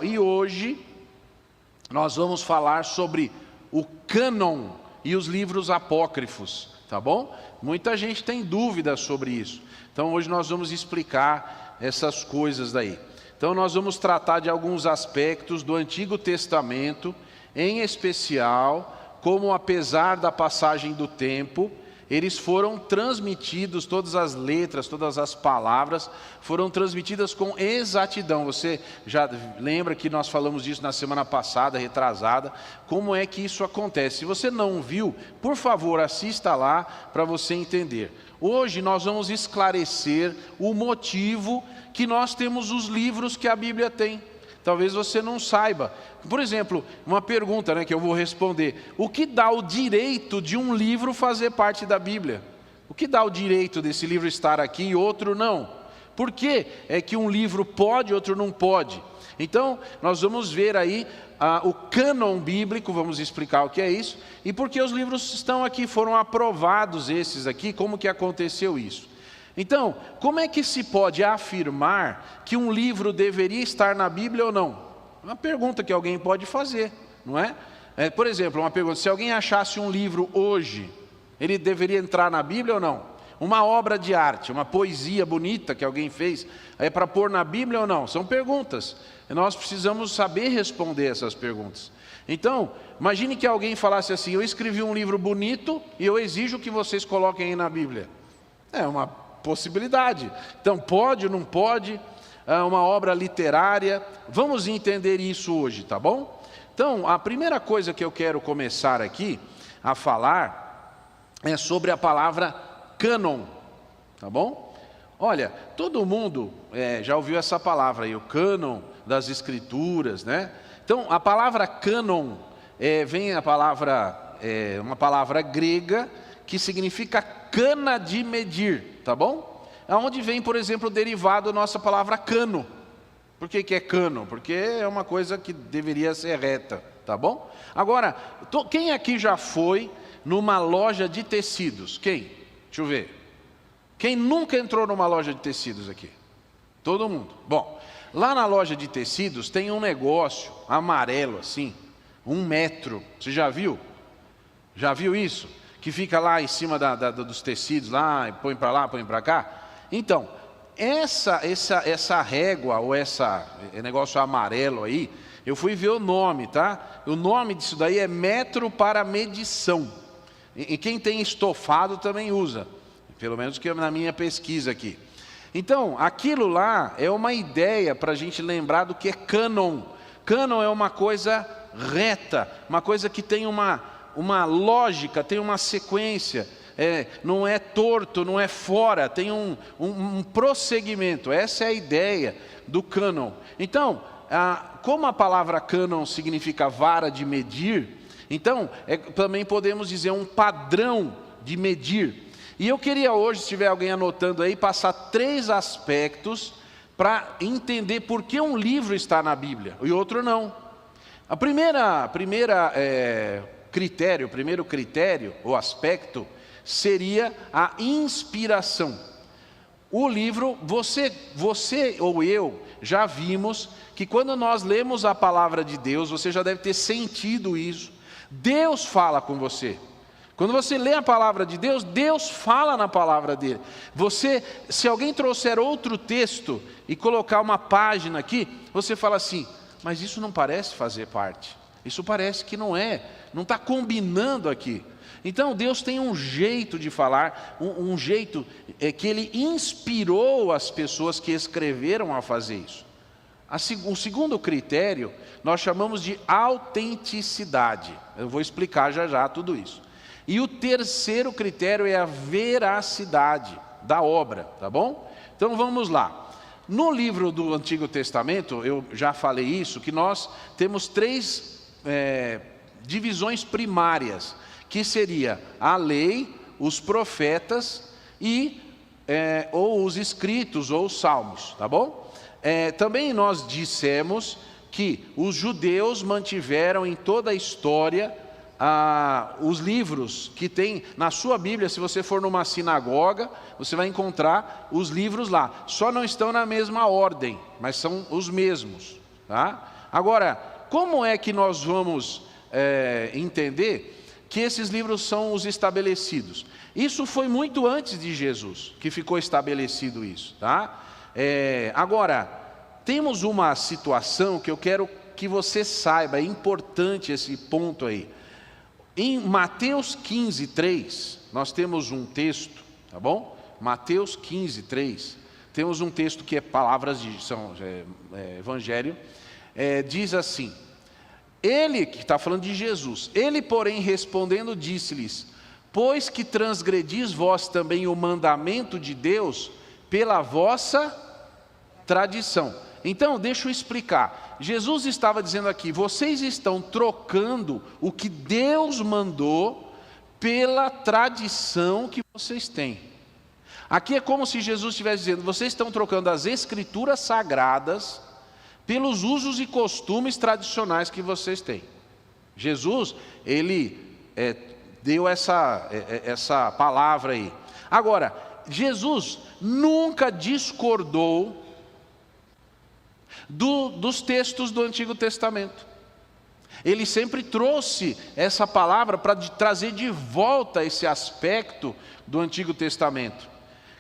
E hoje nós vamos falar sobre o cânon e os livros apócrifos, tá bom? Muita gente tem dúvidas sobre isso. Então hoje nós vamos explicar essas coisas daí. Então nós vamos tratar de alguns aspectos do Antigo Testamento, em especial, como apesar da passagem do tempo, eles foram transmitidos, todas as letras, todas as palavras, foram transmitidas com exatidão. Você já lembra que nós falamos disso na semana passada, retrasada, como é que isso acontece? Se você não viu, por favor, assista lá para você entender. Hoje nós vamos esclarecer o motivo que nós temos os livros que a Bíblia tem. Talvez você não saiba. Por exemplo, uma pergunta que eu vou responder. O que dá o direito de um livro fazer parte da Bíblia? O que dá o direito desse livro estar aqui e outro não? Por que é que um livro pode e outro não pode? Então, nós vamos ver aí o cânon bíblico, vamos explicar o que é isso, e por que os livros estão aqui, foram aprovados esses aqui, como que aconteceu isso. Então, como é que se pode afirmar que um livro deveria estar na Bíblia ou não? Uma pergunta que alguém pode fazer, não é? Por exemplo, uma pergunta, se alguém achasse um livro hoje, ele deveria entrar na Bíblia ou não? Uma obra de arte, uma poesia bonita que alguém fez, é para pôr na Bíblia ou não? São perguntas, e nós precisamos saber responder essas perguntas. Então, imagine que alguém falasse assim, eu escrevi um livro bonito e eu exijo que vocês coloquem aí na Bíblia. É uma possibilidade. Então, pode ou não pode, uma obra literária, vamos entender isso hoje, tá bom? Então, a primeira coisa que eu quero começar aqui a falar é sobre a palavra cânon, tá bom? Olha, todo mundo já ouviu essa palavra aí, o cânon das escrituras, né? Então, a palavra cânon vem a palavra, uma palavra grega que significa cana de medir, tá bom? Aonde vem, por exemplo, o derivado da nossa palavra cano. Por que é cano? Porque é uma coisa que deveria ser reta, tá bom? Agora, quem aqui já foi numa loja de tecidos? Quem? Deixa eu ver. Quem nunca entrou numa loja de tecidos aqui? Todo mundo. Bom, lá na loja de tecidos tem um negócio amarelo assim, 1 metro. Você já viu? Já viu isso? Que fica lá em cima dos tecidos, lá, e põe para lá, põe para cá. Então, essa régua, ou esse negócio amarelo aí, eu fui ver o nome, tá? O nome disso daí é metro para medição. E quem tem estofado também usa, pelo menos que na minha pesquisa aqui. Então, aquilo lá é uma ideia para a gente lembrar do que é cânon. Cânon é uma coisa reta, uma coisa que tem uma lógica, tem uma sequência, não é torto, não é fora, tem um prosseguimento. Essa é a ideia do cânon. Então, como a palavra cânon significa vara de medir, então também podemos dizer um padrão de medir. E eu queria hoje, se tiver alguém anotando aí, passar 3 aspectos para entender por que um livro está na Bíblia e outro não. O primeiro critério, ou aspecto, seria a inspiração. O livro, você ou eu, já vimos que quando nós lemos a palavra de Deus, você já deve ter sentido isso. Deus fala com você. Quando você lê a palavra de Deus, Deus fala na palavra dele. Se alguém trouxer outro texto e colocar uma página aqui, você fala assim, mas isso não parece fazer parte. Isso parece que não está combinando aqui. Então Deus tem um jeito de falar, um jeito que Ele inspirou as pessoas que escreveram a fazer isso. O segundo critério, nós chamamos de autenticidade. Eu vou explicar já tudo isso. E o terceiro critério é a veracidade da obra, tá bom? Então vamos lá. No livro do Antigo Testamento, eu já falei isso, que nós temos 3 divisões primárias, que seria a lei, os profetas ou os escritos ou os salmos, tá bom? Também nós dissemos que os judeus mantiveram em toda a história os livros que tem na sua Bíblia. Se você for numa sinagoga, você vai encontrar os livros lá. Só não estão na mesma ordem, mas são os mesmos, tá? Agora, como é que nós vamos entender que esses livros são os estabelecidos? Isso foi muito antes de Jesus que ficou estabelecido isso, tá? Agora, temos uma situação que eu quero que você saiba, é importante esse ponto aí. Em Mateus 15:3, nós temos um texto, tá bom? Mateus 15:3, temos um texto que é palavras de Evangelho, diz assim: ele, que está falando de Jesus, ele porém respondendo disse-lhes: pois que transgredis vós também o mandamento de Deus pela vossa tradição. Então, deixa eu explicar. Jesus estava dizendo aqui: vocês estão trocando o que Deus mandou pela tradição que vocês têm. Aqui é como se Jesus estivesse dizendo: vocês estão trocando as escrituras sagradas pelos usos e costumes tradicionais que vocês têm. Jesus, ele deu essa palavra aí. Agora, Jesus nunca discordou dos textos do Antigo Testamento. Ele sempre trouxe essa palavra para trazer de volta esse aspecto do Antigo Testamento.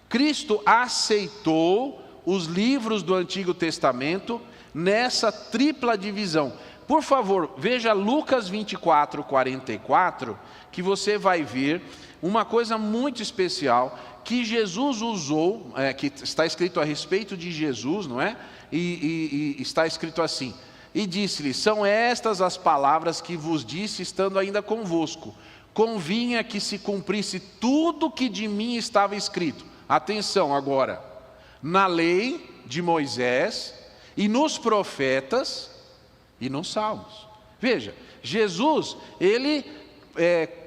Cristo aceitou os livros do Antigo Testamento nessa tripla divisão. Por favor, veja Lucas 24:44, que você vai ver uma coisa muito especial que Jesus usou, que está escrito a respeito de Jesus, não é? E está escrito assim: e disse-lhe: são estas as palavras que vos disse estando ainda convosco, convinha que se cumprisse tudo que de mim estava escrito. Atenção agora, na lei de Moisés e nos profetas e nos salmos. Veja, Jesus, ele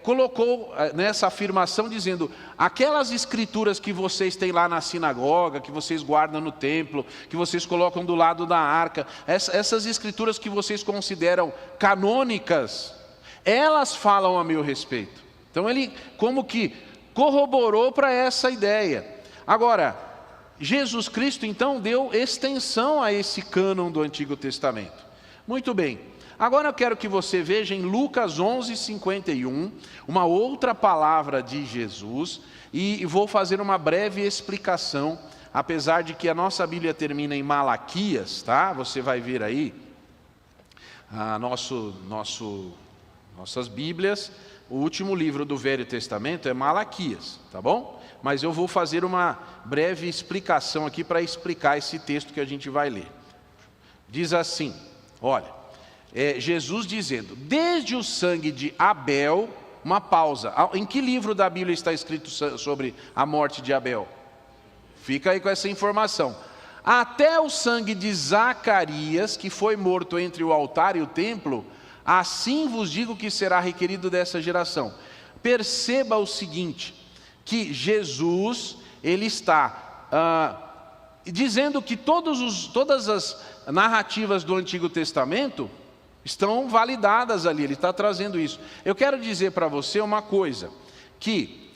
colocou nessa afirmação dizendo: aquelas escrituras que vocês têm lá na sinagoga, que vocês guardam no templo, que vocês colocam do lado da arca, essas escrituras que vocês consideram canônicas, elas falam a meu respeito. Então ele como que corroborou para essa ideia. Agora, Jesus Cristo então deu extensão a esse cânon do Antigo Testamento. Muito bem, agora eu quero que você veja em Lucas 11:51, uma outra palavra de Jesus, e vou fazer uma breve explicação, apesar de que a nossa Bíblia termina em Malaquias, tá? Você vai ver aí, nossas Bíblias, o último livro do Velho Testamento é Malaquias, tá bom? Mas eu vou fazer uma breve explicação aqui para explicar esse texto que a gente vai ler. Diz assim, olha, Jesus dizendo: desde o sangue de Abel, uma pausa, em que livro da Bíblia está escrito sobre a morte de Abel? Fica aí com essa informação. Até o sangue de Zacarias, que foi morto entre o altar e o templo, assim vos digo que será requerido dessa geração. Perceba o seguinte, que Jesus, ele está dizendo que todas as narrativas do Antigo Testamento estão validadas ali, ele está trazendo isso. Eu quero dizer para você uma coisa, que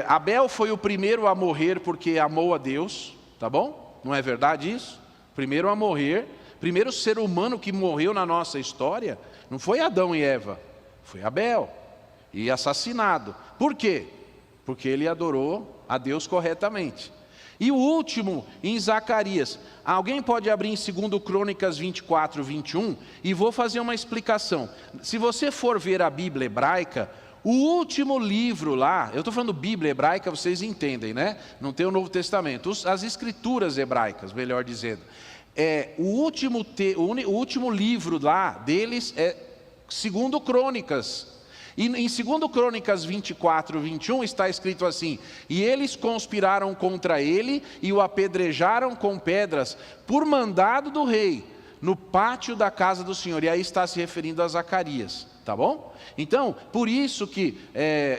Abel foi o primeiro a morrer porque amou a Deus, tá bom? Não é verdade isso? Primeiro a morrer, primeiro ser humano que morreu na nossa história, não foi Adão e Eva, foi Abel, e assassinado. Por quê? Porque ele adorou a Deus corretamente. E o último, em Zacarias. Alguém pode abrir em 2 Crônicas 24:21, e vou fazer uma explicação. Se você for ver a Bíblia hebraica, o último livro lá, eu estou falando Bíblia hebraica, vocês entendem, né? Não tem o Novo Testamento, as escrituras hebraicas, melhor dizendo. O último livro lá deles é 2 Crônicas. E em 2 Crônicas 24:21 está escrito assim: e eles conspiraram contra ele e o apedrejaram com pedras por mandado do rei, no pátio da casa do Senhor. E aí está se referindo a Zacarias, tá bom? Então, por isso que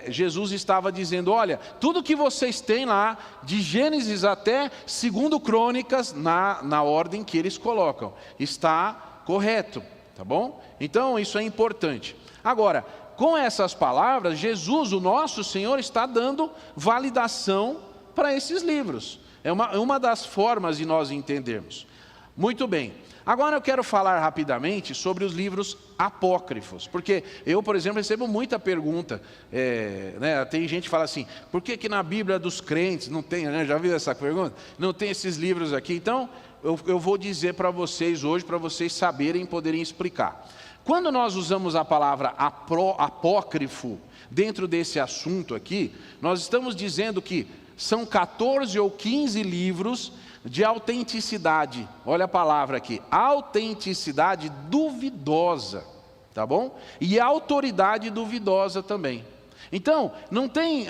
Jesus estava dizendo: olha, tudo que vocês têm lá, de Gênesis até 2 Crônicas, na ordem que eles colocam, está correto, tá bom? Então, isso é importante. Agora, com essas palavras, Jesus, o nosso Senhor, está dando validação para esses livros. É uma das formas de nós entendermos. Muito bem. Agora eu quero falar rapidamente sobre os livros apócrifos, porque eu, por exemplo, recebo muita pergunta, tem gente que fala assim, por que na Bíblia dos crentes não tem, né? Já viu essa pergunta? Não tem esses livros aqui? Então, eu vou dizer para vocês hoje, para vocês saberem e poderem explicar. Quando nós usamos a palavra apócrifo dentro desse assunto aqui, nós estamos dizendo que são 14 ou 15 livros de autenticidade, olha a palavra aqui, autenticidade duvidosa, tá bom? E autoridade duvidosa também. Então, não tem,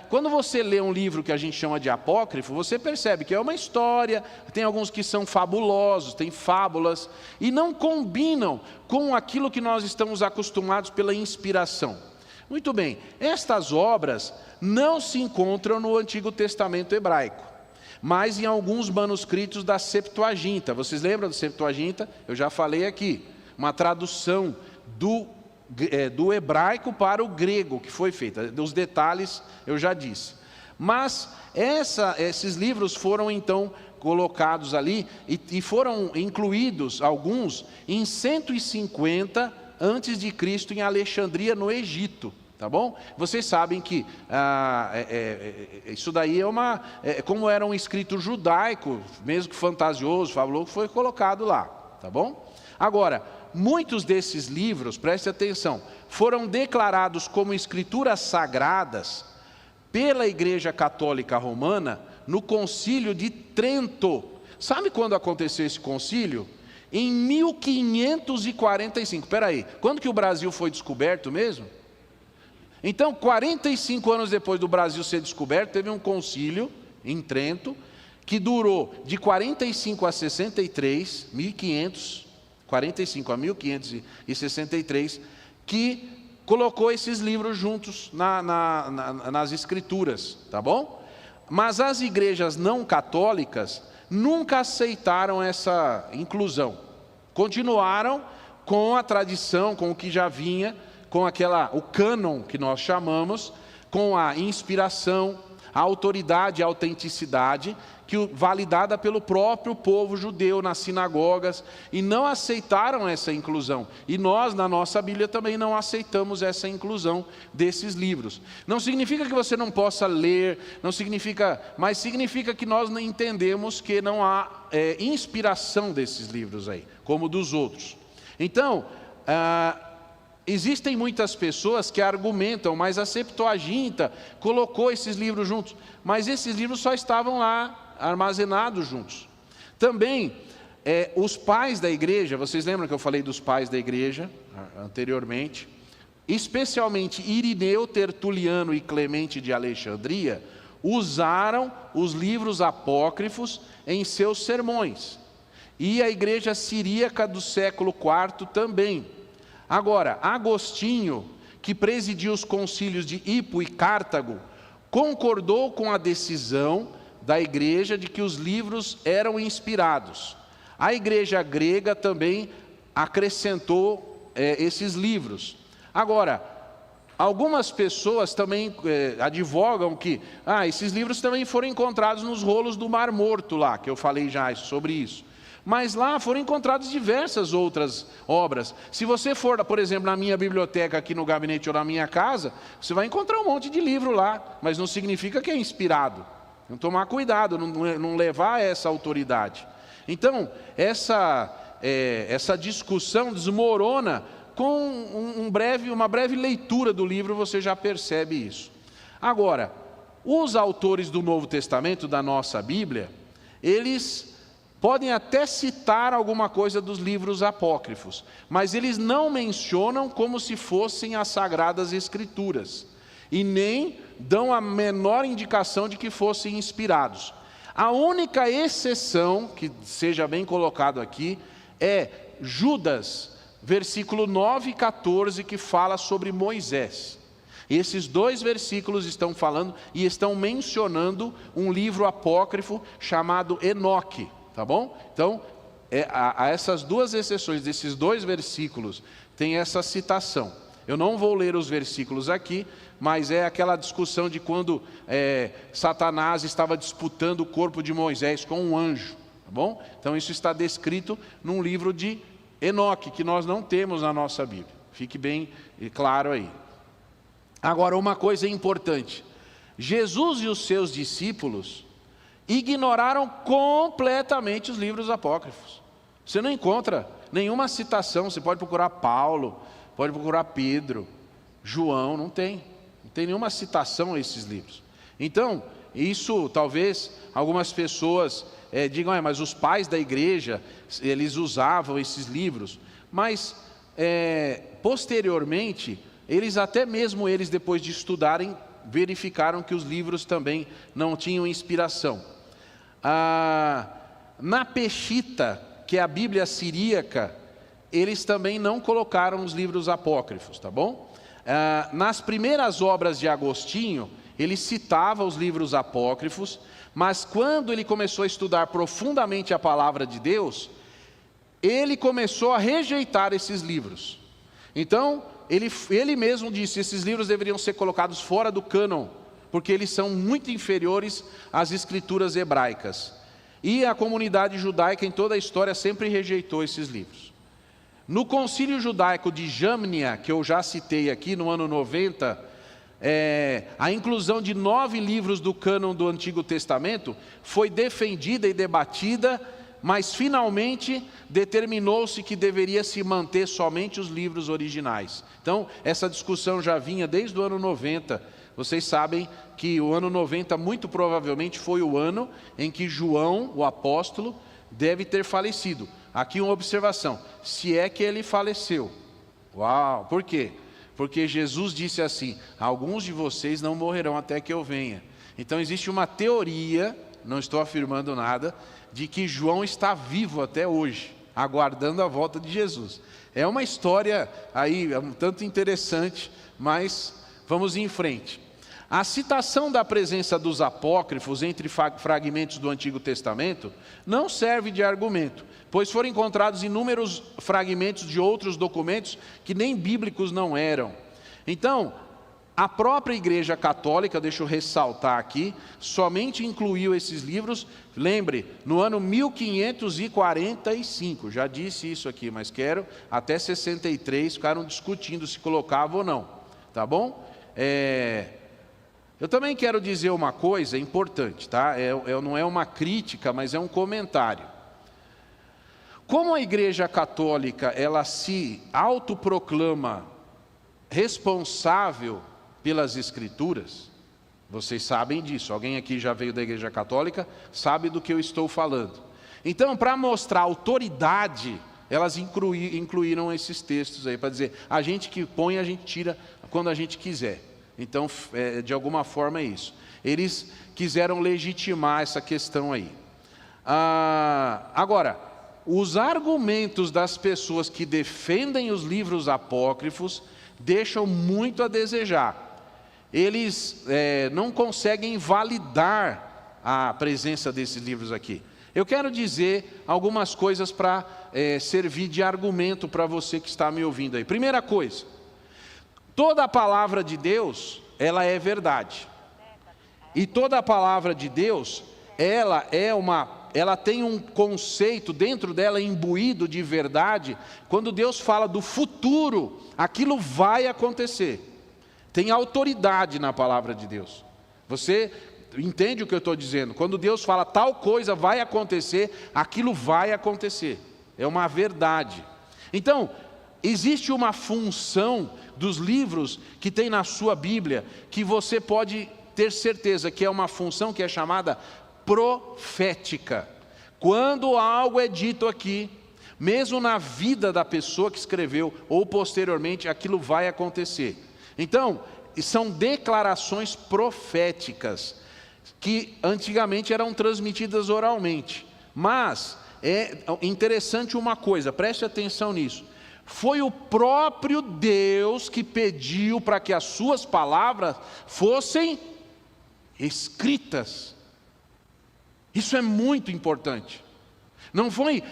quando você lê um livro que a gente chama de apócrifo, você percebe que é uma história, tem alguns que são fabulosos, tem fábulas, e não combinam com aquilo que nós estamos acostumados pela inspiração. Muito bem, estas obras não se encontram no Antigo Testamento hebraico, mas em alguns manuscritos da Septuaginta. Vocês lembram da Septuaginta? Eu já falei aqui, uma tradução do hebraico para o grego que foi feita. Os detalhes eu já disse. Mas esses livros foram então colocados ali e foram incluídos, alguns, em 150 antes de Cristo em Alexandria, no Egito. Tá bom? Vocês sabem que isso daí como era um escrito judaico, mesmo que fantasioso, fabuloso, foi colocado lá. Tá bom? Agora, muitos desses livros, preste atenção, foram declarados como escrituras sagradas pela Igreja Católica Romana no Concílio de Trento. Sabe quando aconteceu esse concílio? Em 1545. Espera aí, quando que o Brasil foi descoberto mesmo? Então, 45 anos depois do Brasil ser descoberto, teve um concílio em Trento, que durou de 45 a 63, 45 a 1563, que colocou esses livros juntos nas escrituras, tá bom? Mas as igrejas não católicas nunca aceitaram essa inclusão. Continuaram com a tradição, com o que já vinha, com o cânon que nós chamamos, com a inspiração, a autoridade e a autenticidade, validada pelo próprio povo judeu nas sinagogas, e não aceitaram essa inclusão. E nós, na nossa Bíblia, também não aceitamos essa inclusão desses livros. Não significa que você não possa ler, mas significa que nós não entendemos que não há inspiração desses livros aí, como dos outros. Então, existem muitas pessoas que argumentam, mas a Septuaginta colocou esses livros juntos, mas esses livros só estavam lá armazenados juntos. Também, os pais da igreja, vocês lembram que eu falei dos pais da igreja anteriormente? Especialmente Irineu, Tertuliano e Clemente de Alexandria, usaram os livros apócrifos em seus sermões. E a igreja siríaca do século IV também. Agora, Agostinho, que presidiu os concílios de Hippo e Cartago, concordou com a decisão da igreja de que os livros eram inspirados. A igreja grega também acrescentou esses livros. Agora, algumas pessoas também advogam que esses livros também foram encontrados nos rolos do Mar Morto lá, que eu falei já sobre isso. Mas lá foram encontradas diversas outras obras. Se você for, por exemplo, na minha biblioteca aqui no gabinete ou na minha casa, você vai encontrar um monte de livro lá, mas não significa que é inspirado. Então, tomar cuidado, não levar essa autoridade. Então, essa discussão desmorona com uma breve leitura do livro, você já percebe isso. Agora, os autores do Novo Testamento, da nossa Bíblia, eles podem até citar alguma coisa dos livros apócrifos, mas eles não mencionam como se fossem as Sagradas Escrituras, e nem dão a menor indicação de que fossem inspirados. A única exceção, que seja bem colocado aqui, é Judas, versículo 9 e 14, que fala sobre Moisés. Esses dois versículos estão falando e estão mencionando um livro apócrifo chamado Enoque. Tá bom? Então, a essas duas exceções desses dois versículos, tem essa citação. Eu não vou ler os versículos aqui, mas é aquela discussão de quando Satanás estava disputando o corpo de Moisés com um anjo. tá bom? Então isso está descrito num livro de Enoque, que nós não temos na nossa Bíblia. Fique bem claro aí. Agora, uma coisa importante. Jesus e os seus discípulos ignoraram completamente os livros apócrifos. Você não encontra nenhuma citação. Você pode procurar Paulo, pode procurar Pedro, João, não tem nenhuma citação a esses livros. Então, isso talvez algumas pessoas digam, mas os pais da igreja, eles usavam esses livros. Mas, posteriormente, até mesmo eles, depois de estudarem, verificaram que os livros também não tinham inspiração. Na Peshitta, que é a Bíblia siríaca, eles também não colocaram os livros apócrifos, tá bom? Nas primeiras obras de Agostinho, ele citava os livros apócrifos, mas quando ele começou a estudar profundamente a palavra de Deus, ele começou a rejeitar esses livros. Então, ele mesmo disse, esses livros deveriam ser colocados fora do cânon, porque eles são muito inferiores às escrituras hebraicas. E a comunidade judaica em toda a história sempre rejeitou esses livros. No concílio judaico de Jamnia, que eu já citei aqui no ano 90, a inclusão de 9 livros do cânon do Antigo Testamento foi defendida e debatida, mas finalmente determinou-se que deveria se manter somente os livros originais. Então, essa discussão já vinha desde o ano 90. Vocês sabem que o ano 90 muito provavelmente foi o ano em que João, o apóstolo, deve ter falecido. Aqui uma observação, se é que ele faleceu. Uau, por quê? Porque Jesus disse assim, alguns de vocês não morrerão até que eu venha. Então existe uma teoria, não estou afirmando nada, de que João está vivo até hoje, aguardando a volta de Jesus. É uma história aí um tanto interessante, mas vamos em frente. A citação da presença dos apócrifos entre fragmentos do Antigo Testamento não serve de argumento, pois foram encontrados inúmeros fragmentos de outros documentos que nem bíblicos não eram. Então, a própria Igreja Católica, deixa eu ressaltar aqui, somente incluiu esses livros, lembre, no ano 1545, já disse isso aqui, mas quero, até 63, ficaram discutindo se colocava ou não, tá bom? Eu também quero dizer uma coisa importante, tá? Não é uma crítica, mas é um comentário. Como a Igreja Católica, ela se autoproclama responsável pelas Escrituras, vocês sabem disso, alguém aqui já veio da Igreja Católica, sabe do que eu estou falando. Então, para mostrar autoridade, elas incluíram esses textos aí, para dizer, a gente que põe, a gente tira quando a gente quiser. Então, de alguma forma é isso. Eles quiseram legitimar essa questão aí. Agora, os argumentos das pessoas que defendem os livros apócrifos deixam muito a desejar. Eles não conseguem validar a presença desses livros aqui. Eu quero dizer algumas coisas para servir de argumento para você que está me ouvindo aí. Primeira coisa, toda a palavra de Deus, ela é verdade. E toda a palavra de Deus, ela tem um conceito dentro dela imbuído de verdade. Quando Deus fala do futuro, aquilo vai acontecer. Tem autoridade na palavra de Deus. Você entende o que eu estou dizendo? Quando Deus fala tal coisa vai acontecer, aquilo vai acontecer. É uma verdade. Então, existe uma função dos livros que tem na sua Bíblia, que você pode ter certeza que é uma função que é chamada profética. Quando algo é dito aqui, mesmo na vida da pessoa que escreveu, ou posteriormente, aquilo vai acontecer. Então, são declarações proféticas, que antigamente eram transmitidas oralmente. Mas, é interessante uma coisa, preste atenção nisso. Foi o próprio Deus que pediu para que as suas palavras fossem escritas. Isso é muito importante. Não foi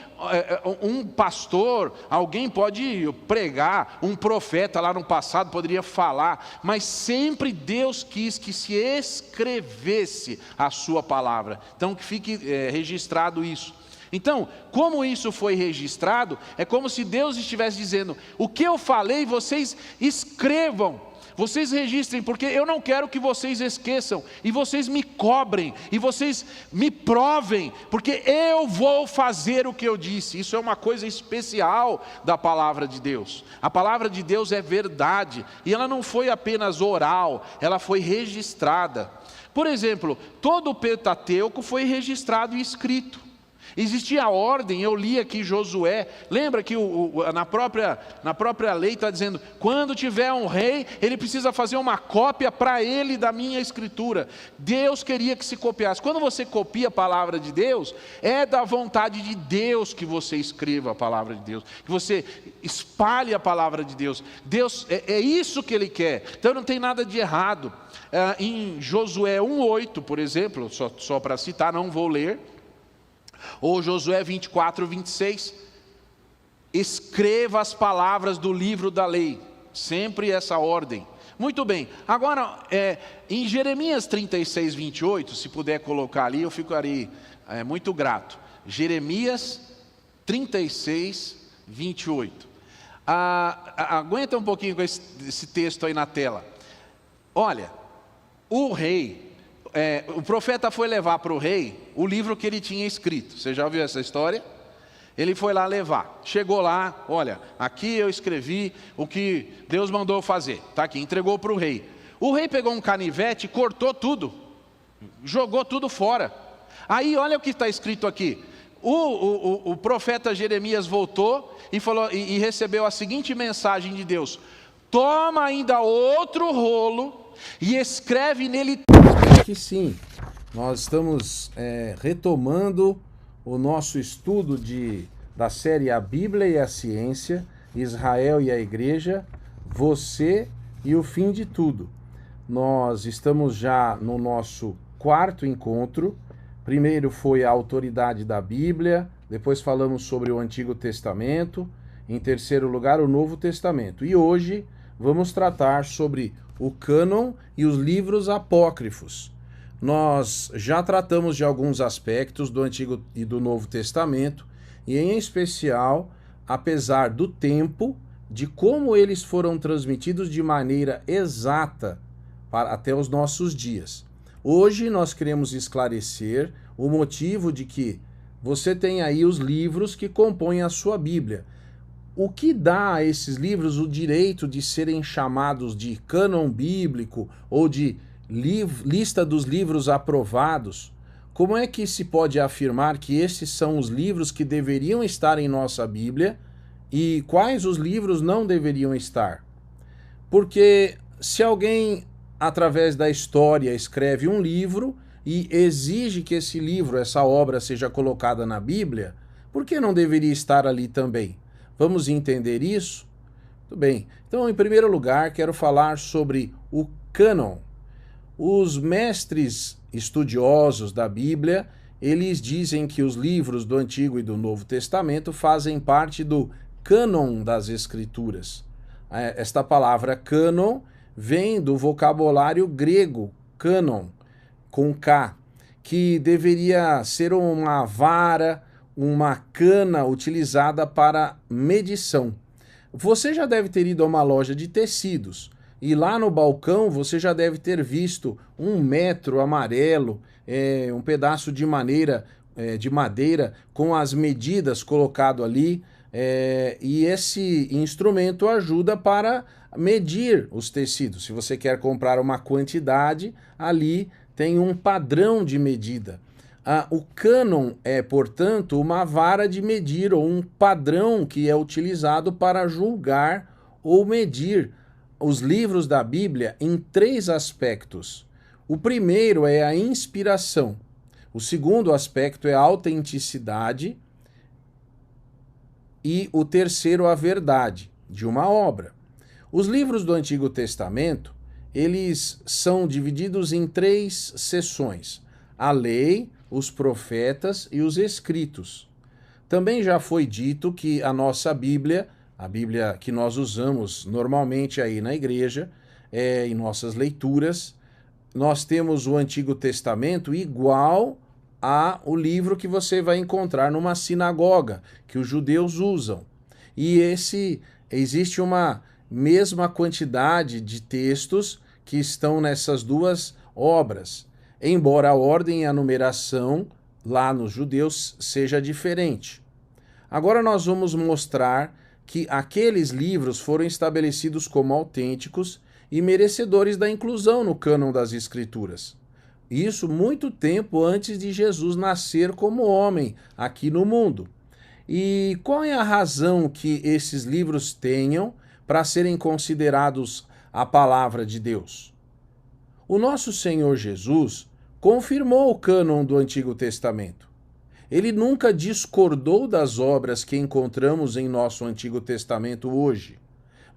um pastor, alguém pode pregar, um profeta lá no passado poderia falar, mas sempre Deus quis que se escrevesse a sua palavra. Então que fique registrado isso. Então, como isso foi registrado, é como se Deus estivesse dizendo: o que eu falei, vocês escrevam, vocês registrem, porque eu não quero que vocês esqueçam, e vocês me cobrem, e vocês me provem, porque eu vou fazer o que eu disse. Isso é uma coisa especial da palavra de Deus. A palavra de Deus é verdade, e ela não foi apenas oral, ela foi registrada. Por exemplo, todo o Pentateuco foi registrado e escrito. Existia a ordem, eu li aqui Josué, lembra que na própria lei está dizendo, quando tiver um rei, ele precisa fazer uma cópia para ele da minha escritura. Deus queria que se copiasse. Quando você copia a palavra de Deus, é da vontade de Deus que você escreva a palavra de Deus, que você espalhe a palavra de Deus. Deus, é isso que Ele quer, então não tem nada de errado. Em Josué 1:8, por exemplo, só para citar, não vou ler, ou Josué 24:26, escreva as palavras do livro da lei, sempre essa ordem. Muito bem, agora em Jeremias 36:28, se puder colocar ali, eu ficaria muito grato. Jeremias 36:28. Aguenta um pouquinho com esse texto aí na tela. Olha, o rei, o profeta foi levar para o rei o livro que ele tinha escrito. Você já ouviu essa história? Ele foi lá levar, chegou lá, olha, aqui eu escrevi o que Deus mandou fazer, está aqui, entregou para o rei. O rei pegou um canivete e cortou tudo, jogou tudo fora. Aí olha o que está escrito aqui. O profeta Jeremias voltou e falou, e recebeu a seguinte mensagem de Deus: toma ainda outro rolo e escreve nele. Que sim, nós estamos retomando o nosso estudo da série A Bíblia e a Ciência, Israel e a Igreja, Você e o Fim de Tudo. Nós estamos já no nosso 4º encontro. Primeiro foi a autoridade da Bíblia, depois falamos sobre o Antigo Testamento, em terceiro lugar o Novo Testamento. E hoje vamos tratar sobre o cânon e os livros apócrifos. Nós já tratamos de alguns aspectos do Antigo e do Novo Testamento, e em especial, apesar do tempo, de como eles foram transmitidos de maneira exata até os nossos dias. Hoje nós queremos esclarecer o motivo de que você tem aí os livros que compõem a sua Bíblia. O que dá a esses livros o direito de serem chamados de cânon bíblico ou de lista dos livros aprovados? Como é que se pode afirmar que esses são os livros que deveriam estar em nossa Bíblia e quais os livros não deveriam estar? Porque se alguém, através da história, escreve um livro e exige que esse livro, essa obra, seja colocada na Bíblia, por que não deveria estar ali também? Vamos entender isso? Muito bem. Então, em primeiro lugar, quero falar sobre o cânon. Os mestres estudiosos da Bíblia, eles dizem que os livros do Antigo e do Novo Testamento fazem parte do cânon das Escrituras. Esta palavra cânon vem do vocabulário grego, cânon, com K, que deveria ser uma vara, uma cana utilizada para medição. Você já deve ter ido a uma loja de tecidos e lá no balcão você já deve ter visto um metro amarelo, um pedaço de madeira com as medidas colocado ali, e esse instrumento ajuda para medir os tecidos. Se você quer comprar uma quantidade, ali tem um padrão de medida. O cânon é, portanto, uma vara de medir ou um padrão que é utilizado para julgar ou medir os livros da Bíblia em 3 aspectos. O primeiro é a inspiração. O segundo aspecto é a autenticidade. E o terceiro, a verdade de uma obra. Os livros do Antigo Testamento, eles são divididos em 3 seções: a lei, os profetas e os escritos. Também já foi dito que a nossa Bíblia, a Bíblia que nós usamos normalmente aí na igreja, em nossas leituras, nós temos o Antigo Testamento igual há o livro que você vai encontrar numa sinagoga, que os judeus usam. E existe uma mesma quantidade de textos que estão nessas duas obras, embora a ordem e a numeração lá nos judeus seja diferente. Agora nós vamos mostrar que aqueles livros foram estabelecidos como autênticos e merecedores da inclusão no cânon das Escrituras. Isso muito tempo antes de Jesus nascer como homem aqui no mundo. E qual é a razão que esses livros tenham para serem considerados a palavra de Deus? O nosso Senhor Jesus confirmou o cânon do Antigo Testamento. Ele nunca discordou das obras que encontramos em nosso Antigo Testamento hoje,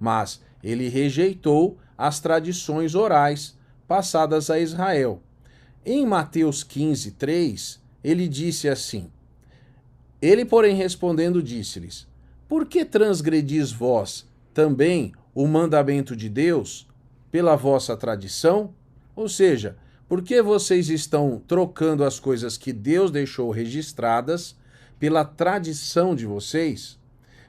mas ele rejeitou as tradições orais passadas a Israel. Em Mateus 15, 3, ele disse assim: Ele, porém, respondendo, disse-lhes: Por que transgredis vós também o mandamento de Deus pela vossa tradição? Ou seja, por que vocês estão trocando as coisas que Deus deixou registradas pela tradição de vocês?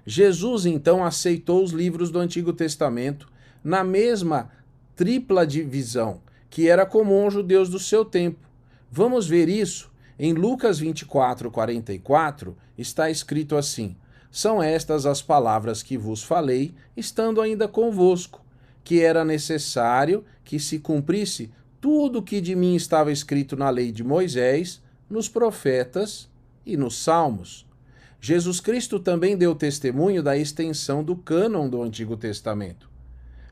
Jesus, então, aceitou os livros do Antigo Testamento na mesma tripla divisão que era comum aos judeus do seu tempo. Vamos ver isso em Lucas 24, 44, está escrito assim: São estas as palavras que vos falei, estando ainda convosco, que era necessário que se cumprisse tudo o que de mim estava escrito na lei de Moisés, nos profetas e nos salmos. Jesus Cristo também deu testemunho da extensão do cânon do Antigo Testamento.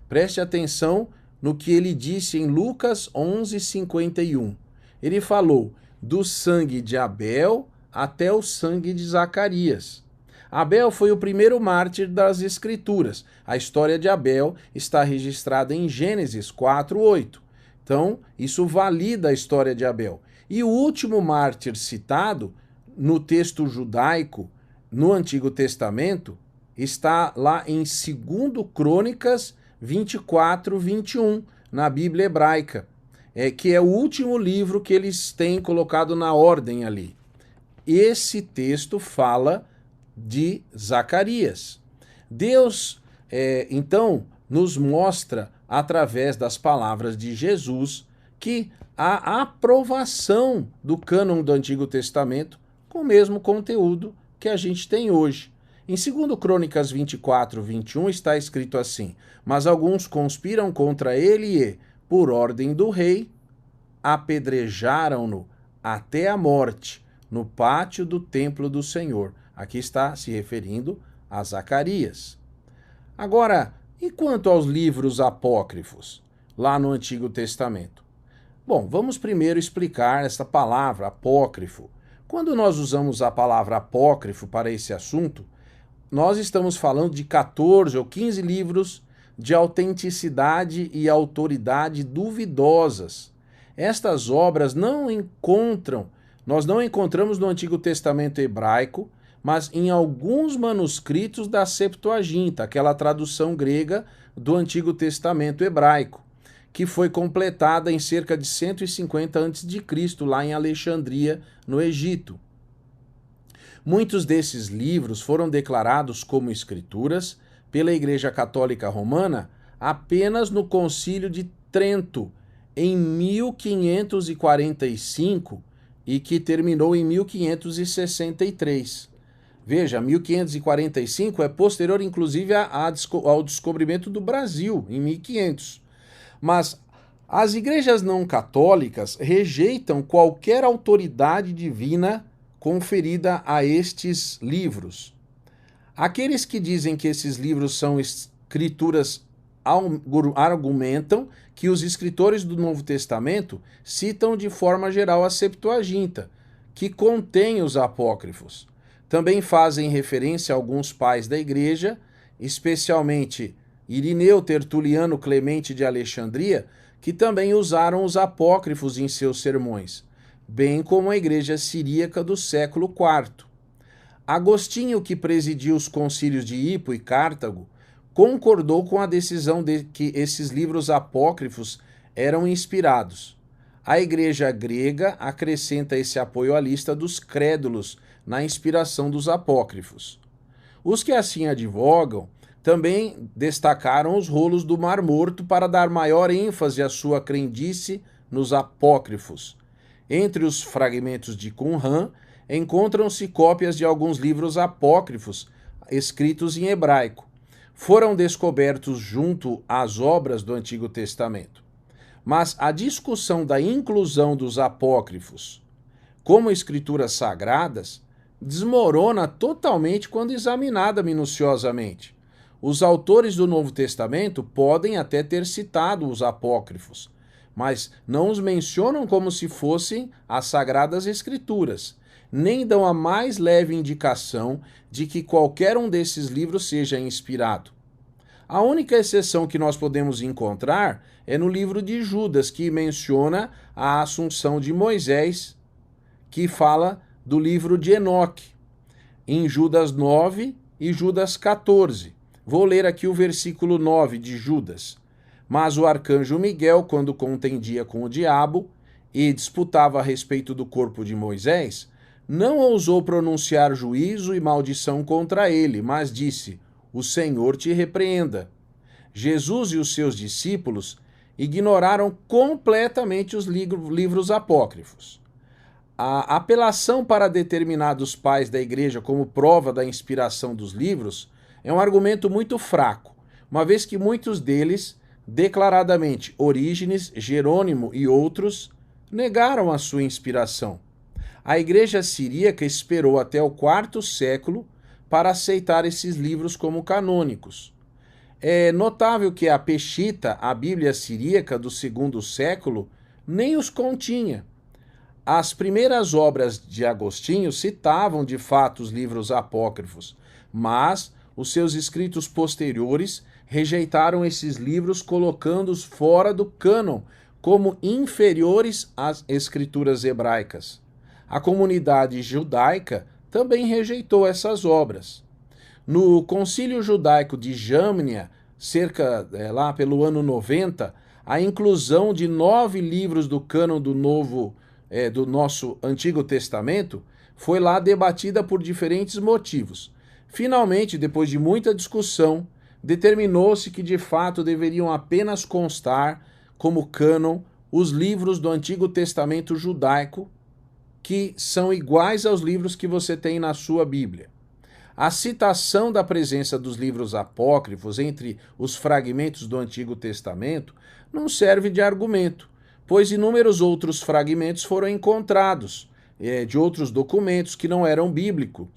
Preste atenção no que ele disse em Lucas 11, 51. Ele falou do sangue de Abel até o sangue de Zacarias. Abel foi o primeiro mártir das Escrituras. A história de Abel está registrada em Gênesis 4, 8. Então, isso valida a história de Abel. E o último mártir citado no texto judaico, no Antigo Testamento, está lá em 2 Crônicas 24, 21, na Bíblia hebraica, que é o último livro que eles têm colocado na ordem ali. Esse texto fala de Zacarias. Deus, então, nos mostra, através das palavras de Jesus, que a aprovação do cânon do Antigo Testamento com o mesmo conteúdo que a gente tem hoje. Em 2 Crônicas 24, 21 está escrito assim: Mas alguns conspiram contra ele e, por ordem do rei, apedrejaram-no até a morte no pátio do templo do Senhor. Aqui está se referindo a Zacarias. Agora, e quanto aos livros apócrifos, lá no Antigo Testamento? Bom, vamos primeiro explicar essa palavra apócrifo. Quando nós usamos a palavra apócrifo para esse assunto, nós estamos falando de 14 ou 15 livros de autenticidade e autoridade duvidosas. Estas obras nós não encontramos no Antigo Testamento hebraico, mas em alguns manuscritos da Septuaginta, aquela tradução grega do Antigo Testamento hebraico, que foi completada em cerca de 150 a.C., lá em Alexandria, no Egito. Muitos desses livros foram declarados como escrituras pela Igreja Católica Romana apenas no Concílio de Trento, em 1545, e que terminou em 1563. Veja, 1545 é posterior, inclusive, ao descobrimento do Brasil, em 1500. Mas as igrejas não católicas rejeitam qualquer autoridade divina conferida a estes livros. Aqueles que dizem que esses livros são escrituras argumentam que os escritores do Novo Testamento citam de forma geral a Septuaginta, que contém os apócrifos. Também fazem referência a alguns pais da igreja, especialmente Irineu, Tertuliano, Clemente de Alexandria, que também usaram os apócrifos em seus sermões, bem como a igreja siríaca do século IV. Agostinho, que presidiu os concílios de Hippo e Cartago, concordou com a decisão de que esses livros apócrifos eram inspirados. A igreja grega acrescenta esse apoio à lista dos crédulos na inspiração dos apócrifos. Os que assim advogam também destacaram os rolos do Mar Morto para dar maior ênfase à sua crendice nos apócrifos. Entre os fragmentos de Qumran encontram-se cópias de alguns livros apócrifos escritos em hebraico. Foram descobertos junto às obras do Antigo Testamento. Mas a discussão da inclusão dos apócrifos como escrituras sagradas desmorona totalmente quando examinada minuciosamente. Os autores do Novo Testamento podem até ter citado os apócrifos, mas não os mencionam como se fossem as Sagradas Escrituras, nem dão a mais leve indicação de que qualquer um desses livros seja inspirado. A única exceção que nós podemos encontrar é no livro de Judas, que menciona a assunção de Moisés, que fala do livro de Enoque, em Judas 9 e Judas 14. Vou ler aqui o versículo 9 de Judas. Mas o arcanjo Miguel, quando contendia com o diabo e disputava a respeito do corpo de Moisés, não ousou pronunciar juízo e maldição contra ele, mas disse: o Senhor te repreenda. Jesus e os seus discípulos ignoraram completamente os livros apócrifos. A apelação para determinados pais da igreja como prova da inspiração dos livros é um argumento muito fraco, uma vez que muitos deles, declaradamente Orígenes, Jerônimo e outros, negaram a sua inspiração. A igreja siríaca esperou até o IV século para aceitar esses livros como canônicos. É notável que a Peshita, a Bíblia siríaca do II século, nem os continha. As primeiras obras de Agostinho citavam de fato os livros apócrifos, mas os seus escritos posteriores rejeitaram esses livros, colocando-os fora do cânon como inferiores às escrituras hebraicas. A comunidade judaica também rejeitou essas obras. No Concílio Judaico de Jamnia, lá pelo ano 90, a inclusão de 9 livros do cânon do nosso Antigo Testamento foi lá debatida por diferentes motivos. Finalmente, depois de muita discussão, determinou-se que de fato deveriam apenas constar como cânon os livros do Antigo Testamento judaico, que são iguais aos livros que você tem na sua Bíblia. A citação da presença dos livros apócrifos entre os fragmentos do Antigo Testamento não serve de argumento, pois inúmeros outros fragmentos foram encontrados de outros documentos que não eram bíblicos.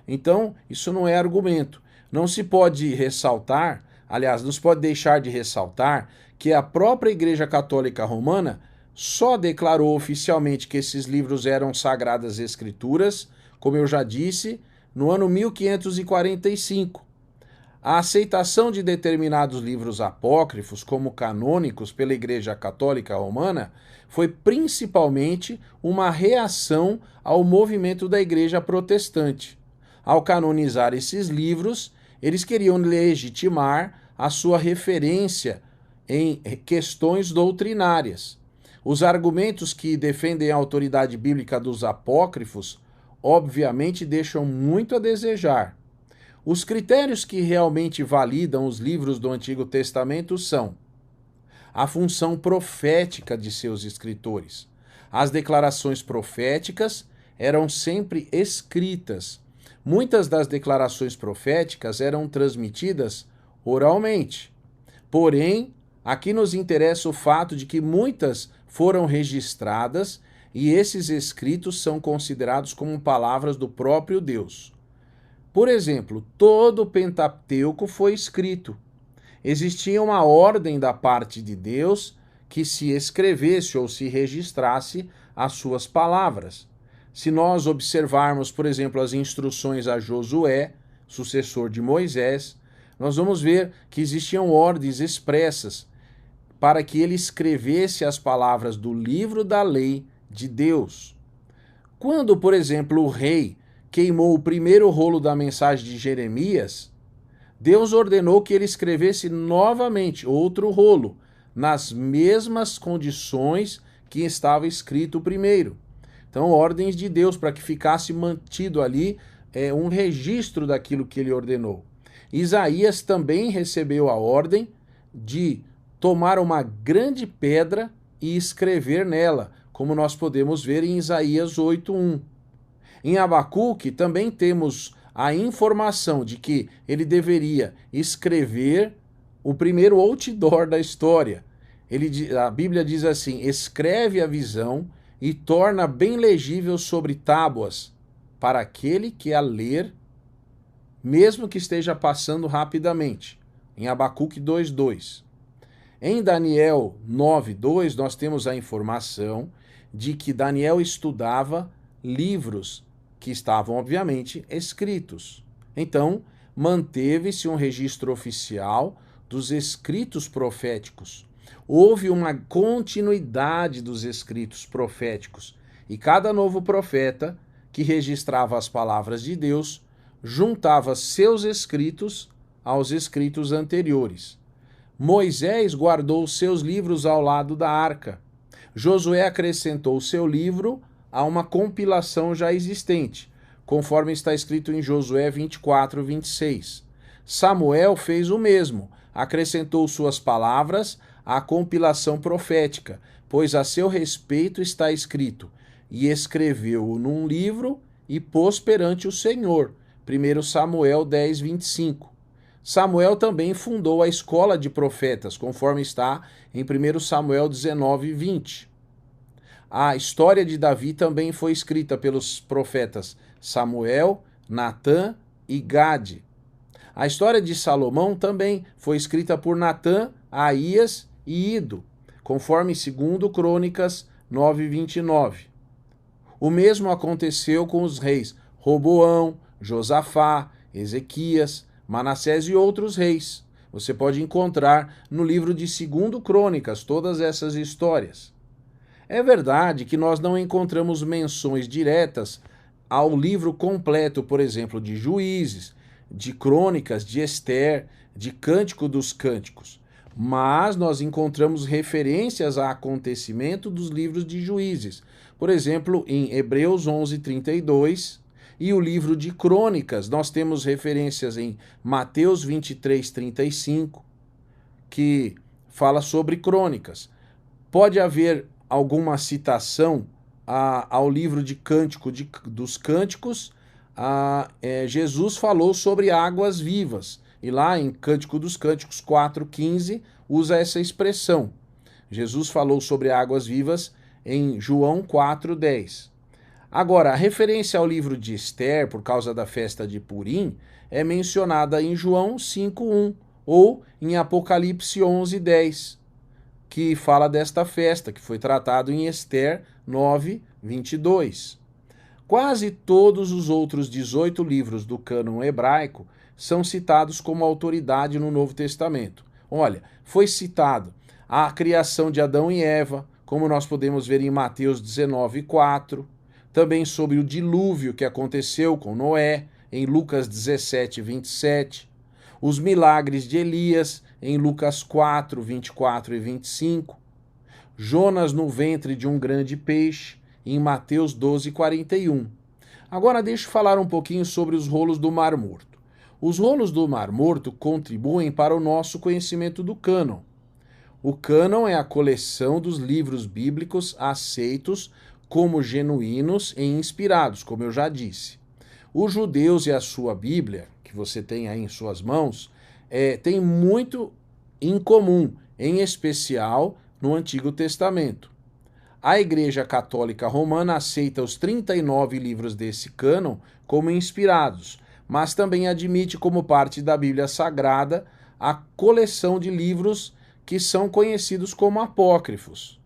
Então, isso não é argumento. Não se pode ressaltar, aliás, não se pode deixar de ressaltar que a própria Igreja Católica Romana só declarou oficialmente que esses livros eram Sagradas Escrituras, como eu já disse, no ano 1545. A aceitação de determinados livros apócrifos como canônicos pela Igreja Católica Romana foi principalmente uma reação ao movimento da Igreja Protestante. Ao canonizar esses livros, eles queriam legitimar a sua referência em questões doutrinárias. Os argumentos que defendem a autoridade bíblica dos apócrifos, obviamente, deixam muito a desejar. Os critérios que realmente validam os livros do Antigo Testamento são a função profética de seus escritores. As declarações proféticas eram sempre escritas. Muitas das declarações proféticas eram transmitidas oralmente. Porém, aqui nos interessa o fato de que muitas foram registradas e esses escritos são considerados como palavras do próprio Deus. Por exemplo, todo o Pentateuco foi escrito. Existia uma ordem da parte de Deus que se escrevesse ou se registrasse as suas palavras. Se nós observarmos, por exemplo, as instruções a Josué, sucessor de Moisés, nós vamos ver que existiam ordens expressas para que ele escrevesse as palavras do livro da lei de Deus. Quando, por exemplo, o rei queimou o primeiro rolo da mensagem de Jeremias, Deus ordenou que ele escrevesse novamente outro rolo, nas mesmas condições que estava escrito primeiro. Então, ordens de Deus para que ficasse mantido ali um registro daquilo que ele ordenou. Isaías também recebeu a ordem de tomar uma grande pedra e escrever nela, como nós podemos ver em Isaías 8:1. Em Abacuque também temos a informação de que ele deveria escrever o primeiro outdoor da história. A Bíblia diz assim: escreve a visão e torna bem legível sobre tábuas, para aquele que a ler, mesmo que esteja passando rapidamente. Em Abacuque 2:2. Em Daniel 9:2, nós temos a informação de que Daniel estudava livros que estavam, obviamente, escritos. Então, manteve-se um registro oficial dos escritos proféticos. Houve uma continuidade dos escritos proféticos, e cada novo profeta que registrava as palavras de Deus juntava seus escritos aos escritos anteriores. Moisés guardou seus livros ao lado da arca. Josué acrescentou seu livro a uma compilação já existente, conforme está escrito em Josué 24:26. Samuel fez o mesmo, acrescentou suas palavras à compilação profética, pois a seu respeito está escrito: e escreveu-o num livro e pôs perante o Senhor. 1 Samuel 10:25. Samuel também fundou a escola de profetas, conforme está em 1 Samuel 19:20. A história de Davi também foi escrita pelos profetas Samuel, Natã e Gade. A história de Salomão também foi escrita por Natã, Aías e Ido, conforme 2 Crônicas 9:29. O mesmo aconteceu com os reis Roboão, Josafá, Ezequias, Manassés e outros reis. Você pode encontrar no livro de 2 Crônicas todas essas histórias. É verdade que nós não encontramos menções diretas ao livro completo, por exemplo, de Juízes, de Crônicas, de Ester, de Cântico dos Cânticos, mas nós encontramos referências a acontecimento dos livros de Juízes, por exemplo, em Hebreus 11:32, e o livro de Crônicas, nós temos referências em Mateus 23:35, que fala sobre crônicas. Pode haver alguma citação ao livro de Cântico dos Cânticos. Jesus falou sobre águas vivas, e lá em Cântico dos Cânticos 4:15 usa essa expressão. Jesus falou sobre águas vivas em João 4:10. Agora, a referência ao livro de Ester, por causa da festa de Purim, é mencionada em João 5:1 ou em Apocalipse 11:10, que fala desta festa, que foi tratado em Ester 9:22. Quase todos os outros 18 livros do cânon hebraico são citados como autoridade no Novo Testamento. Olha, foi citado a criação de Adão e Eva, como nós podemos ver em Mateus 19:4, também sobre o dilúvio que aconteceu com Noé, em Lucas 17:27, os milagres de Elias, em Lucas 4:24 e 25, Jonas no ventre de um grande peixe, em Mateus 12:41. Agora deixa eu falar um pouquinho sobre os rolos do Mar Morto. Os rolos do Mar Morto contribuem para o nosso conhecimento do cânon. O cânon é a coleção dos livros bíblicos aceitos como genuínos e inspirados, como eu já disse. Os judeus e a sua Bíblia, que você tem aí em suas mãos, tem muito em comum, em especial no Antigo Testamento. A Igreja Católica Romana aceita os 39 livros desse cânon como inspirados, mas também admite como parte da Bíblia Sagrada a coleção de livros que são conhecidos como apócrifos.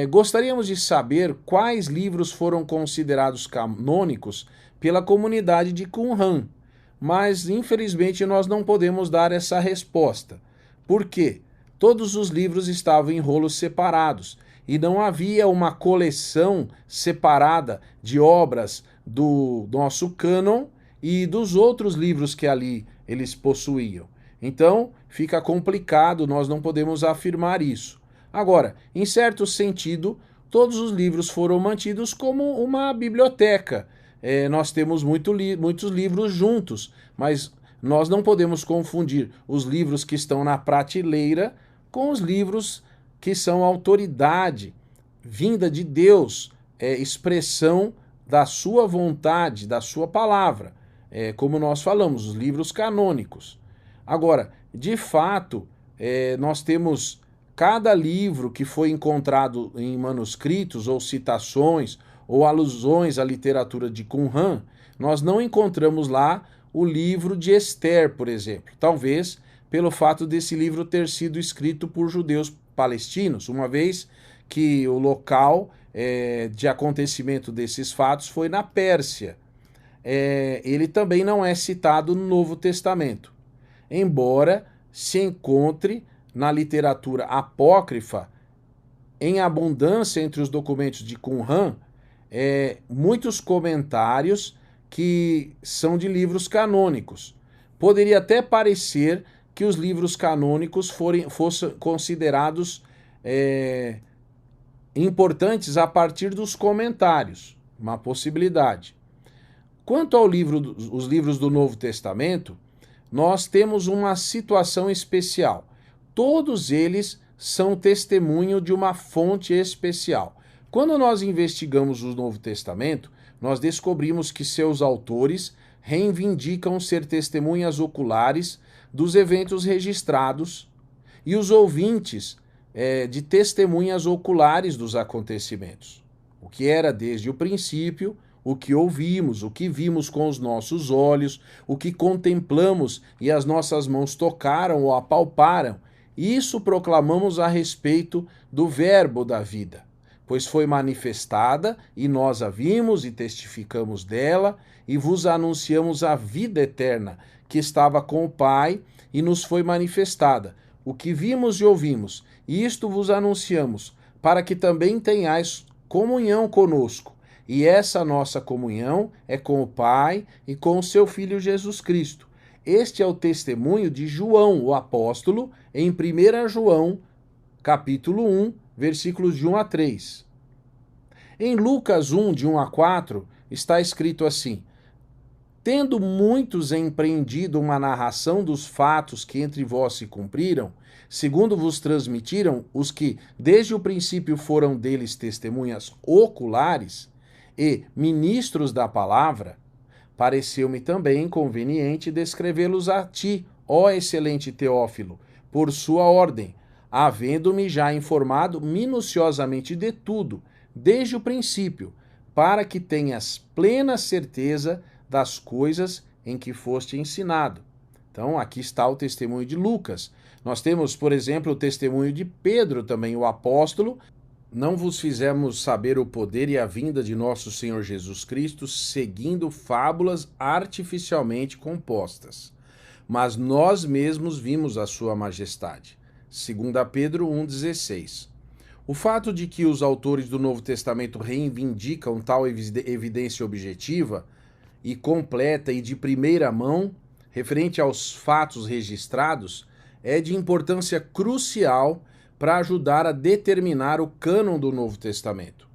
Gostaríamos de saber quais livros foram considerados canônicos pela comunidade de Qumran, mas infelizmente nós não podemos dar essa resposta. Por quê? Todos os livros estavam em rolos separados e não havia uma coleção separada de obras do nosso cânon e dos outros livros que ali eles possuíam. Então, fica complicado, nós não podemos afirmar isso. Agora, em certo sentido, todos os livros foram mantidos como uma biblioteca. Nós temos muitos livros juntos, mas nós não podemos confundir os livros que estão na prateleira com os livros que são autoridade, vinda de Deus, expressão da sua vontade, da sua palavra. Como nós falamos, os livros canônicos. Agora, de fato, nós temos cada livro que foi encontrado em manuscritos ou citações ou alusões à literatura de Qumran, nós não encontramos lá o livro de Esther, por exemplo. Talvez pelo fato desse livro ter sido escrito por judeus palestinos, uma vez que o local de acontecimento desses fatos foi na Pérsia. Ele também não é citado no Novo Testamento, embora se encontre na literatura apócrifa em abundância entre os documentos de Qumran, muitos comentários que são de livros canônicos. Poderia até parecer que os livros canônicos fossem considerados importantes a partir dos comentários, uma possibilidade. Quanto aos livros do Novo Testamento, nós temos uma situação especial. Todos eles são testemunho de uma fonte especial. Quando nós investigamos o Novo Testamento, nós descobrimos que seus autores reivindicam ser testemunhas oculares dos eventos registrados e os ouvintes de testemunhas oculares dos acontecimentos. O que era desde o princípio, o que ouvimos, o que vimos com os nossos olhos, o que contemplamos e as nossas mãos tocaram ou apalparam, isso proclamamos a respeito do Verbo da vida, pois foi manifestada e nós a vimos e testificamos dela e vos anunciamos a vida eterna que estava com o Pai e nos foi manifestada. O que vimos e ouvimos, e isto vos anunciamos, para que também tenhais comunhão conosco. E essa nossa comunhão é com o Pai e com o seu Filho Jesus Cristo. Este é o testemunho de João, o apóstolo, em 1 João, capítulo 1, versículos de 1 a 3. Em Lucas 1, de 1 a 4, está escrito assim: tendo muitos empreendido uma narração dos fatos que entre vós se cumpriram, segundo vos transmitiram os que desde o princípio foram deles testemunhas oculares e ministros da palavra, pareceu-me também conveniente descrevê-los a ti, ó excelente Teófilo, por sua ordem, havendo-me já informado minuciosamente de tudo, desde o princípio, para que tenhas plena certeza das coisas em que foste ensinado. Então, aqui está o testemunho de Lucas. Nós temos, por exemplo, o testemunho de Pedro, também o apóstolo. Não vos fizemos saber o poder e a vinda de nosso Senhor Jesus Cristo, seguindo fábulas artificialmente compostas, mas nós mesmos vimos a sua majestade. 2 Pedro 1,16. O fato de que os autores do Novo Testamento reivindicam tal evidência objetiva e completa e de primeira mão, referente aos fatos registrados, é de importância crucial para ajudar a determinar o cânon do Novo Testamento.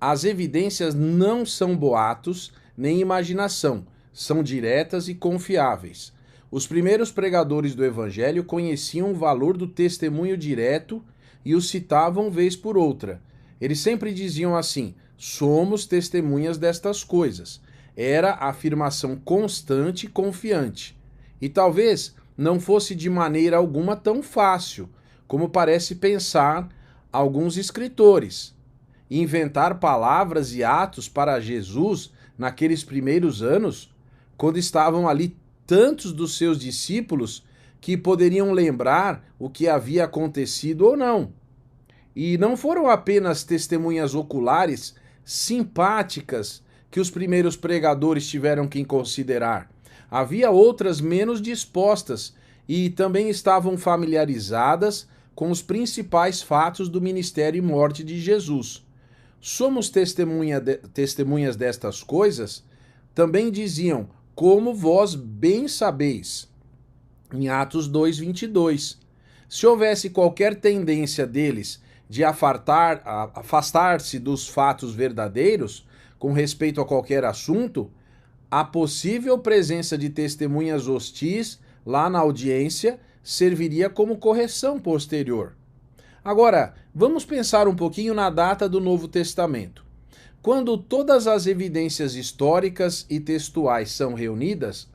As evidências não são boatos nem imaginação, são diretas e confiáveis. Os primeiros pregadores do Evangelho conheciam o valor do testemunho direto e o citavam vez por outra. Eles sempre diziam assim: somos testemunhas destas coisas. Era a afirmação constante e confiante. E talvez não fosse de maneira alguma tão fácil, como parece pensar alguns escritores. Inventar palavras e atos para Jesus naqueles primeiros anos, quando estavam ali tantos dos seus discípulos que poderiam lembrar o que havia acontecido ou não. E não foram apenas testemunhas oculares simpáticas que os primeiros pregadores tiveram que considerar. Havia outras menos dispostas e também estavam familiarizadas com os principais fatos do ministério e morte de Jesus. Somos testemunhas destas coisas? Também diziam, como vós bem sabeis, em Atos 2:22. Se houvesse qualquer tendência deles de afastar-se dos fatos verdadeiros com respeito a qualquer assunto, a possível presença de testemunhas hostis lá na audiência serviria como correção posterior. Agora, vamos pensar um pouquinho na data do Novo Testamento. Quando todas as evidências históricas e textuais são reunidas,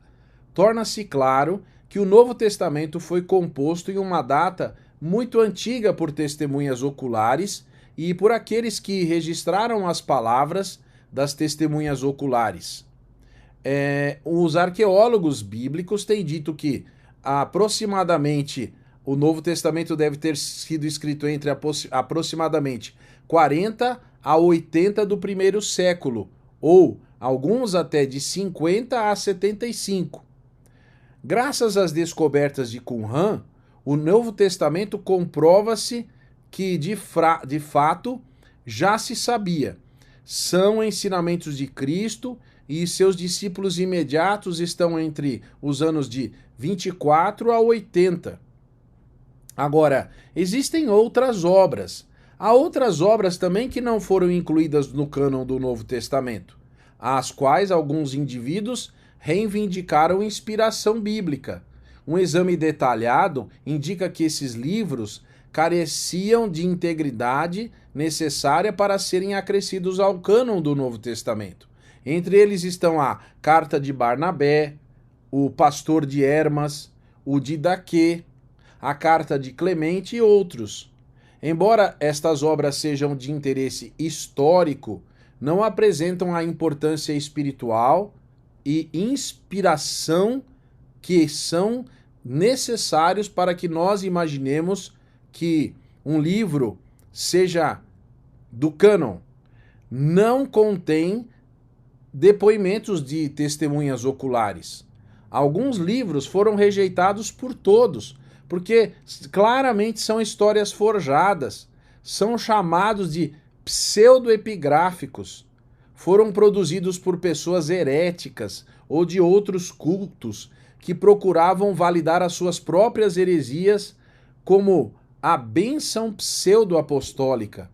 torna-se claro que o Novo Testamento foi composto em uma data muito antiga por testemunhas oculares e por aqueles que registraram as palavras das testemunhas oculares. Os arqueólogos bíblicos têm dito que aproximadamente o Novo Testamento deve ter sido escrito entre aproximadamente 40 a 80 do primeiro século, ou alguns até de 50 a 75. Graças às descobertas de Qumran, o Novo Testamento comprova-se que de fato já se sabia. São ensinamentos de Cristo e seus discípulos imediatos estão entre os anos de 24 a 80. Agora, existem outras obras. Há outras obras também que não foram incluídas no cânon do Novo Testamento, às quais alguns indivíduos reivindicaram inspiração bíblica. Um exame detalhado indica que esses livros careciam de integridade necessária para serem acrescidos ao cânon do Novo Testamento. Entre eles estão a Carta de Barnabé, o Pastor de Hermas, o Didaquê, a Carta de Clemente e outros. Embora estas obras sejam de interesse histórico, não apresentam a importância espiritual e inspiração que são necessários para que nós imaginemos que um livro seja do cânon. Não contém depoimentos de testemunhas oculares. Alguns livros foram rejeitados por todos, porque claramente são histórias forjadas, são chamados de pseudoepigráficos, foram produzidos por pessoas heréticas ou de outros cultos que procuravam validar as suas próprias heresias como a bênção pseudo-apostólica.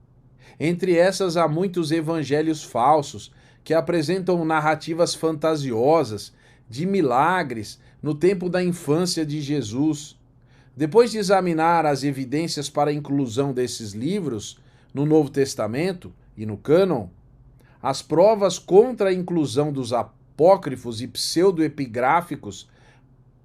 Entre essas há muitos evangelhos falsos que apresentam narrativas fantasiosas de milagres no tempo da infância de Jesus. Depois de examinar as evidências para a inclusão desses livros no Novo Testamento e no cânon, as provas contra a inclusão dos apócrifos e pseudoepigráficos,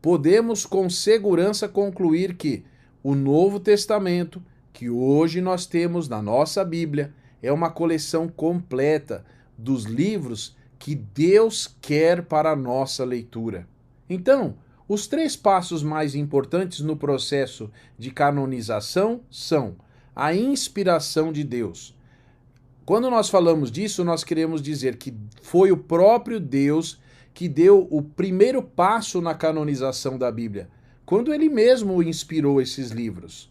podemos com segurança concluir que o Novo Testamento, que hoje nós temos na nossa Bíblia, é uma coleção completa dos livros que Deus quer para a nossa leitura. Então, os 3 passos mais importantes no processo de canonização são a inspiração de Deus. Quando nós falamos disso, nós queremos dizer que foi o próprio Deus que deu o primeiro passo na canonização da Bíblia, quando ele mesmo inspirou esses livros.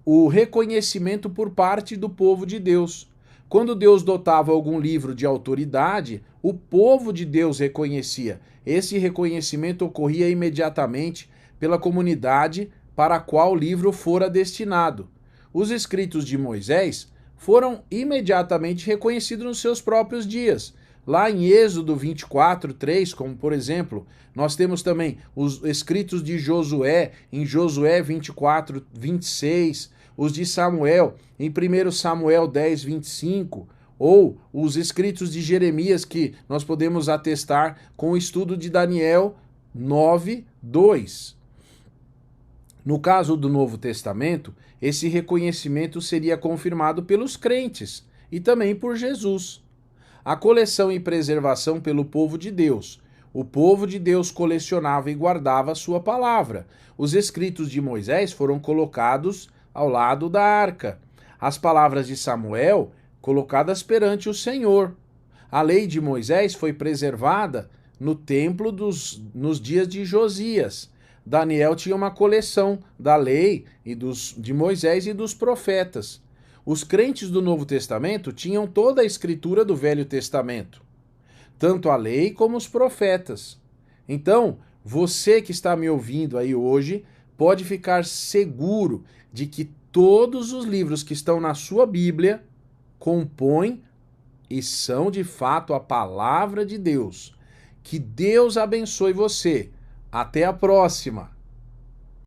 O reconhecimento por parte do povo de Deus. Quando Deus dotava algum livro de autoridade, o povo de Deus reconhecia. Esse reconhecimento ocorria imediatamente pela comunidade para a qual o livro fora destinado. Os escritos de Moisés foram imediatamente reconhecidos nos seus próprios dias. Lá em Êxodo 24:3, como por exemplo, nós temos também os escritos de Josué, em Josué 24:26, os de Samuel, em 1 Samuel 10:25, ou os escritos de Jeremias, que nós podemos atestar com o estudo de Daniel 9:2. No caso do Novo Testamento, esse reconhecimento seria confirmado pelos crentes e também por Jesus. A coleção e preservação pelo povo de Deus. O povo de Deus colecionava e guardava a sua palavra. Os escritos de Moisés foram colocados ao lado da arca. As palavras de Samuel colocadas perante o Senhor. A lei de Moisés foi preservada no templo nos dias de Josias. Daniel tinha uma coleção da lei de Moisés e dos profetas. Os crentes do Novo Testamento tinham toda a escritura do Velho Testamento, tanto a lei como os profetas. Então, você que está me ouvindo aí hoje, pode ficar seguro de que todos os livros que estão na sua Bíblia compõem e são de fato a palavra de Deus. Que Deus abençoe você. Até a próxima!